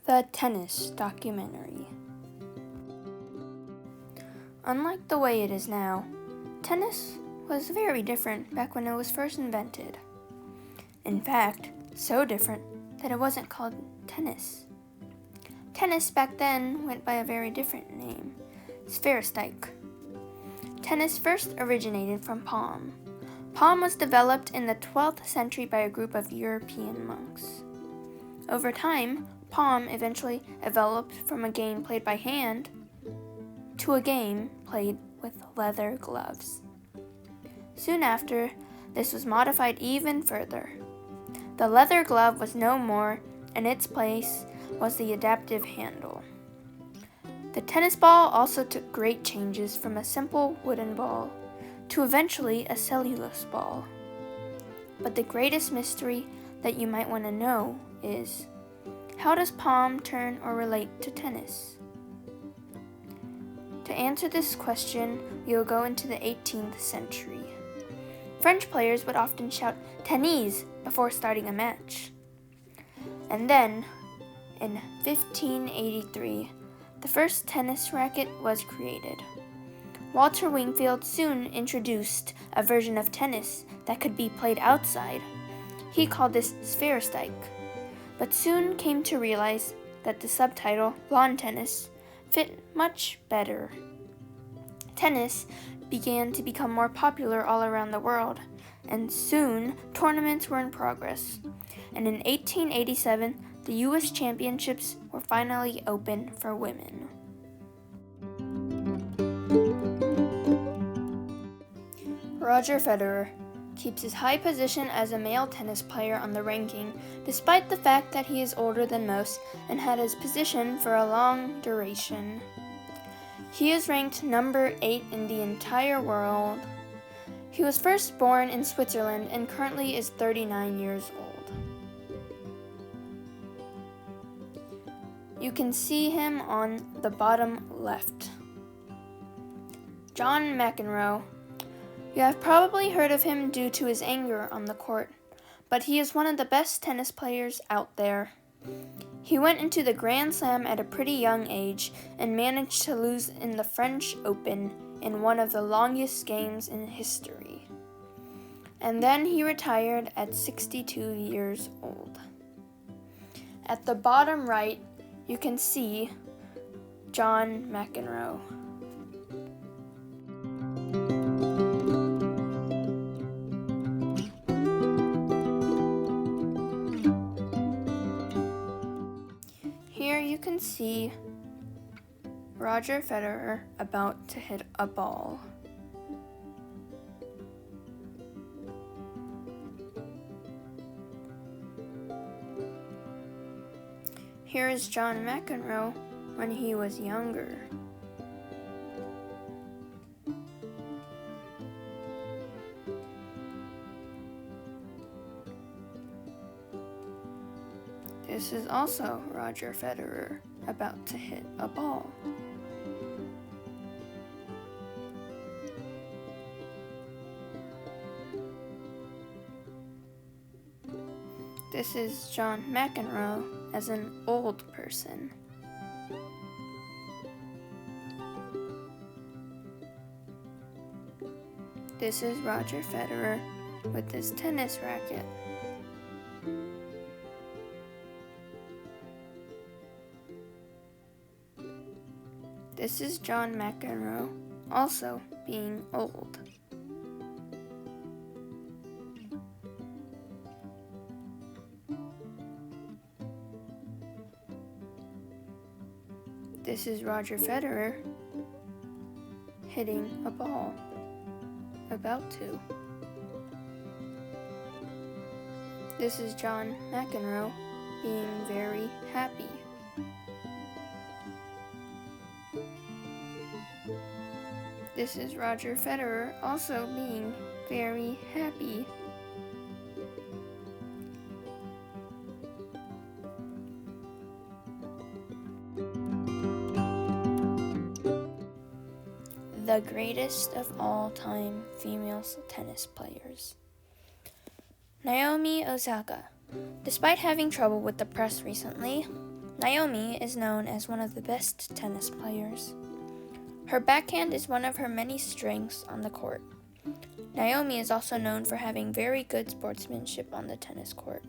The Tennis Documentary. Unlike the way it is now, tennis was very different back when it was first invented. In fact, so different that it wasn't called tennis. Tennis back then went by a very different name, Sphäresteig. Tennis first originated from Palm. Palm was developed in the 12th century by a group of European monks. Over time, Palm eventually developed from a game played by hand to a game played with leather gloves. Soon after, this was modified even further. The leather glove was no more, and its place was the adaptive handle. The tennis ball also took great changes from a simple wooden ball to eventually a cellulose ball. But the greatest mystery that you might want to know is, how does palm turn or relate to tennis? To answer this question, we will go into the 18th century. French players would often shout "tennis" before starting a match. And then, in 1583, the first tennis racket was created. Walter Wingfield soon introduced a version of tennis that could be played outside. He called this Sphäresteig, but soon came to realize that the subtitle, lawn tennis, fit much better. Tennis began to become more popular all around the world, and soon tournaments were in progress. And in 1887, the U.S. Championships were finally open for women. Roger Federer keeps his high position as a male tennis player on the ranking, despite the fact that he is older than most and had his position for a long duration. He is ranked number 8 in the entire world. He was first born in Switzerland and currently is 39 years old. You can see him on the bottom left. John McEnroe. You have probably heard of him due to his anger on the court, but he is one of the best tennis players out there. He went into the Grand Slam at a pretty young age and managed to lose in the French Open in one of the longest games in history. And then he retired at 62 years old. At the bottom right, you can see John McEnroe. Here you can see Roger Federer about to hit a ball. Here is John McEnroe when he was younger. This is also Roger Federer about to hit a ball. This is John McEnroe as an old person. This is Roger Federer with his tennis racket. This is John McEnroe, also being old. This is Roger Federer hitting a ball, about to. This is John McEnroe being very happy. This is Roger Federer also being very happy. The greatest of all time female tennis players. Naomi Osaka. Despite having trouble with the press recently, Naomi is known as one of the best tennis players. Her backhand is one of her many strengths on the court. Naomi is also known for having very good sportsmanship on the tennis court.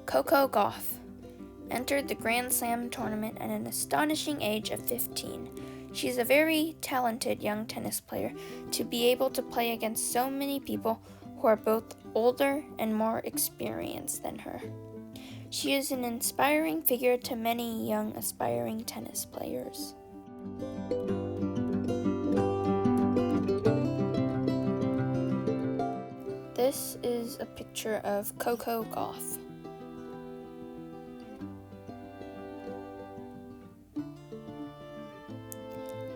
Coco Gauff entered the Grand Slam tournament at an astonishing age of 15. She is a very talented young tennis player to be able to play against so many people who are both older and more experienced than her. She is an inspiring figure to many young aspiring tennis players. This is a picture of Coco Gauff.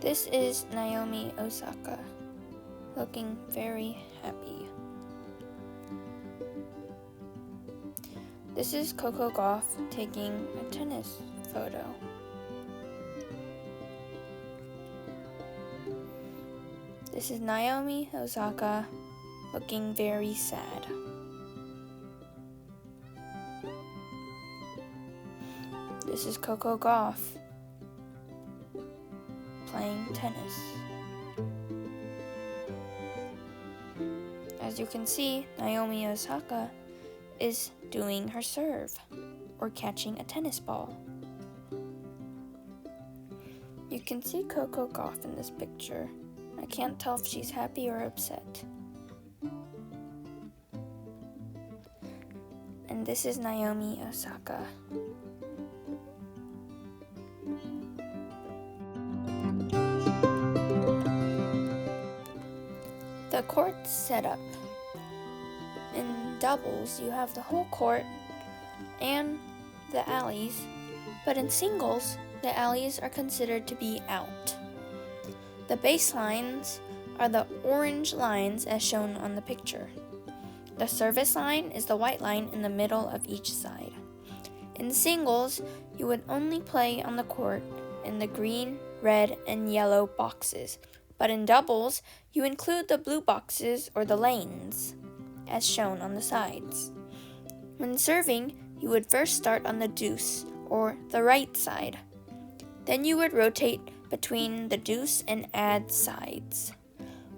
This is Naomi Osaka, looking very happy. This is Coco Gauff taking a tennis photo. This is Naomi Osaka looking very sad. This is Coco Gauff playing tennis. As you can see, Naomi Osaka is doing her serve or catching a tennis ball. You can see Coco Gauff in this picture. I can't tell if she's happy or upset. And this is Naomi Osaka. The court's set up. In doubles, you have the whole court and the alleys, but in singles, the alleys are considered to be out. The baselines are the orange lines as shown on the picture. The service line is the white line in the middle of each side. In singles, you would only play on the court in the green, red, and yellow boxes, but in doubles, you include the blue boxes or the lanes, as shown on the sides. When serving, you would first start on the deuce, or the right side. Then you would rotate between the deuce and add sides.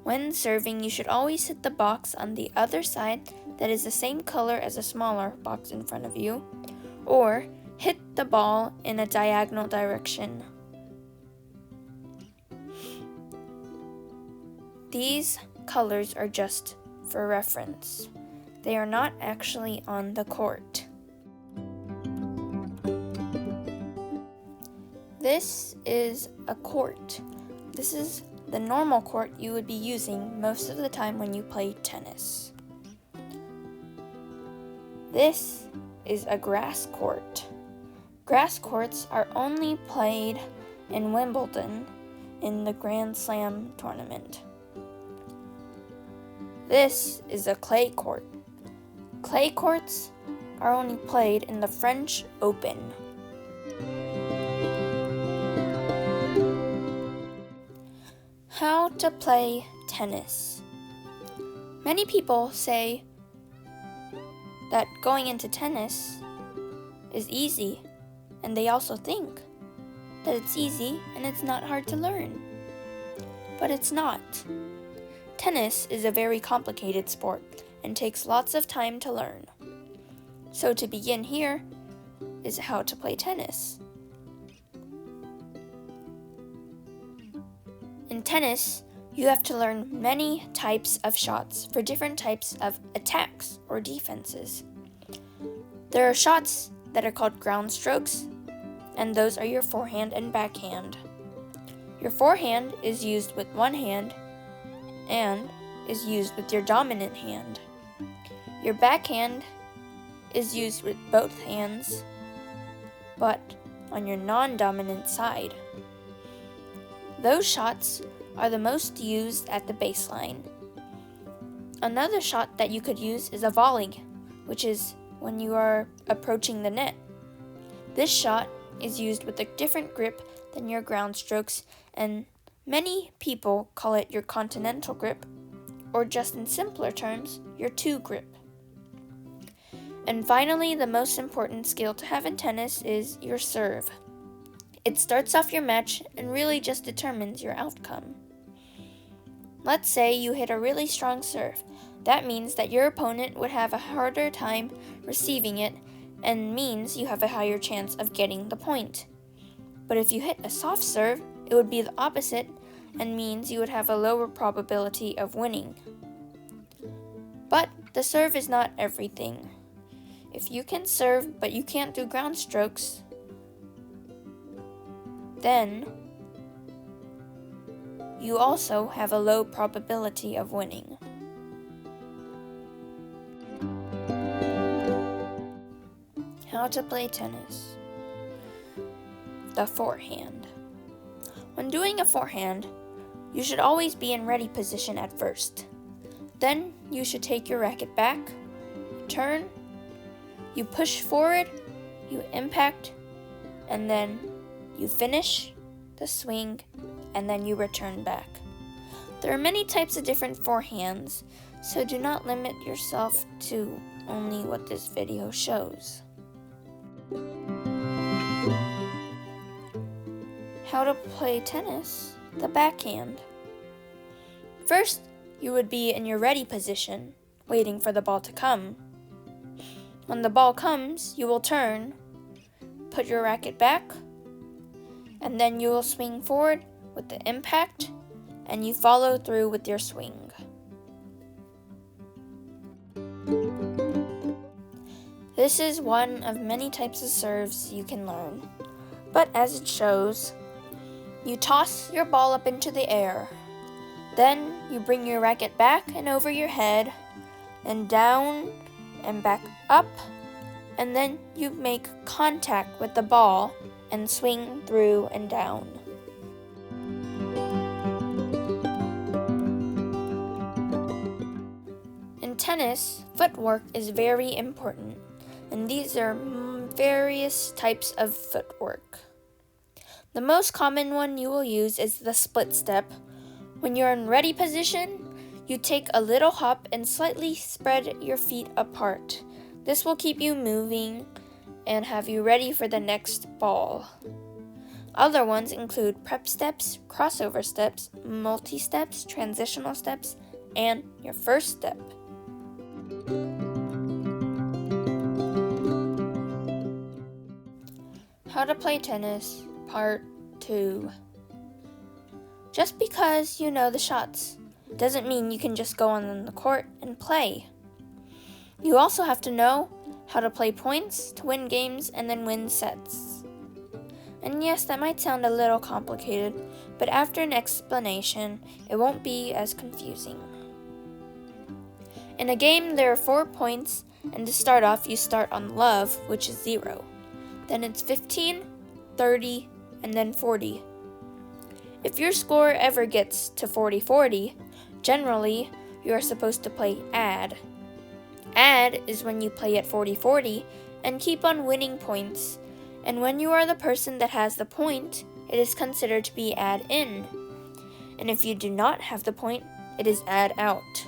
When serving, you should always hit the box on the other side that is the same color as a smaller box in front of you, or hit the ball in a diagonal direction. These colors are just for reference. They are not actually on the court. This is a court. This is the normal court you would be using most of the time when you play tennis. This is a grass court. Grass courts are only played in Wimbledon in the Grand Slam tournament. This is a clay court. Clay courts are only played in the French Open. How to play tennis. Many people say that going into tennis is easy, and they also think that it's easy and it's not hard to learn. But it's not. Tennis is a very complicated sport and takes lots of time to learn. So to begin here is how to play tennis. In tennis, you have to learn many types of shots for different types of attacks or defenses. There are shots that are called ground strokes, and those are your forehand and backhand. Your forehand is used with one hand and is used with your dominant hand. Your backhand is used with both hands, but on your non-dominant side. Those shots are the most used at the baseline. Another shot that you could use is a volley, which is when you are approaching the net. This shot is used with a different grip than your ground strokes, and many people call it your continental grip, or just in simpler terms, your two grip. And finally, the most important skill to have in tennis is your serve. It starts off your match and really just determines your outcome. Let's say you hit a really strong serve. That means that your opponent would have a harder time receiving it and means you have a higher chance of getting the point. But if you hit a soft serve, it would be the opposite and means you would have a lower probability of winning. But the serve is not everything. If you can serve but you can't do ground strokes, then you also have a low probability of winning. How to play tennis. The forehand. When doing a forehand, you should always be in ready position at first. Then you should take your racket back, turn, you push forward, you impact, and then you finish the swing, and then you return back. There are many types of different forehands, so do not limit yourself to only what this video shows. How to play tennis, the backhand. First, you would be in your ready position, waiting for the ball to come. When the ball comes, you will turn, put your racket back, and then you will swing forward with the impact, and you follow through with your swing. This is one of many types of serves you can learn, but as it shows, you toss your ball up into the air. Then you bring your racket back and over your head, and down and back up, and then you make contact with the ball and swing through and down. In tennis, footwork is very important, and these are various types of footwork. The most common one you will use is the split step. When you're in ready position, you take a little hop and slightly spread your feet apart. This will keep you moving and have you ready for the next ball. Other ones include prep steps, crossover steps, multi-steps, transitional steps, and your first step. How to play tennis, part 2. Just because you know the shots doesn't mean you can just go on the court and play. You also have to know how to play points to win games and then win sets. And yes, that might sound a little complicated, but after an explanation, it won't be as confusing. In a game, there are 4 points, and to start off, you start on love, which is 0. Then it's 15, 30, and then 40. If your score ever gets to 40-40, generally, you are supposed to play add. Add is when you play at 40-40 and keep on winning points, and when you are the person that has the point, it is considered to be add in. And if you do not have the point, it is add out.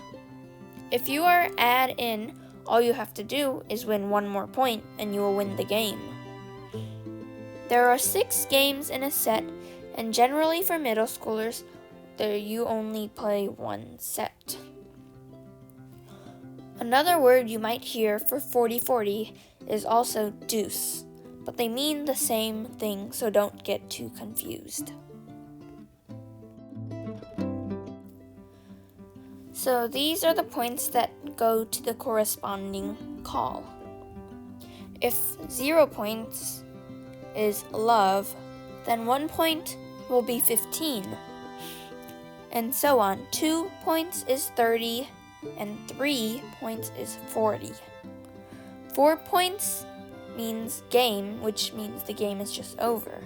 If you are add in, all you have to do is win 1 more point and you will win the game. There are 6 games in a set, and generally for middle schoolers, you only play 1 set. Another word you might hear for 40-40 is also deuce, but they mean the same thing, so don't get too confused. So these are the points that go to the corresponding call. If 0 points is love, then 1 point will be 15, and so on. 2 points is 30, and 3 points is 40. 4 points means game, which means the game is just over.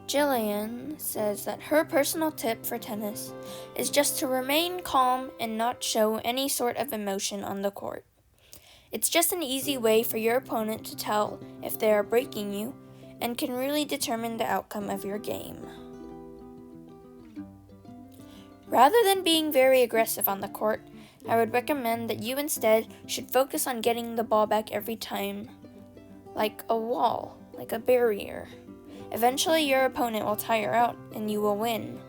Jillian says that her personal tip for tennis is just to remain calm and not show any sort of emotion on the court. It's just an easy way for your opponent to tell if they are breaking you and can really determine the outcome of your game. Rather than being very aggressive on the court, I would recommend that you instead should focus on getting the ball back every time, like a wall, like a barrier. Eventually your opponent will tire out and you will win.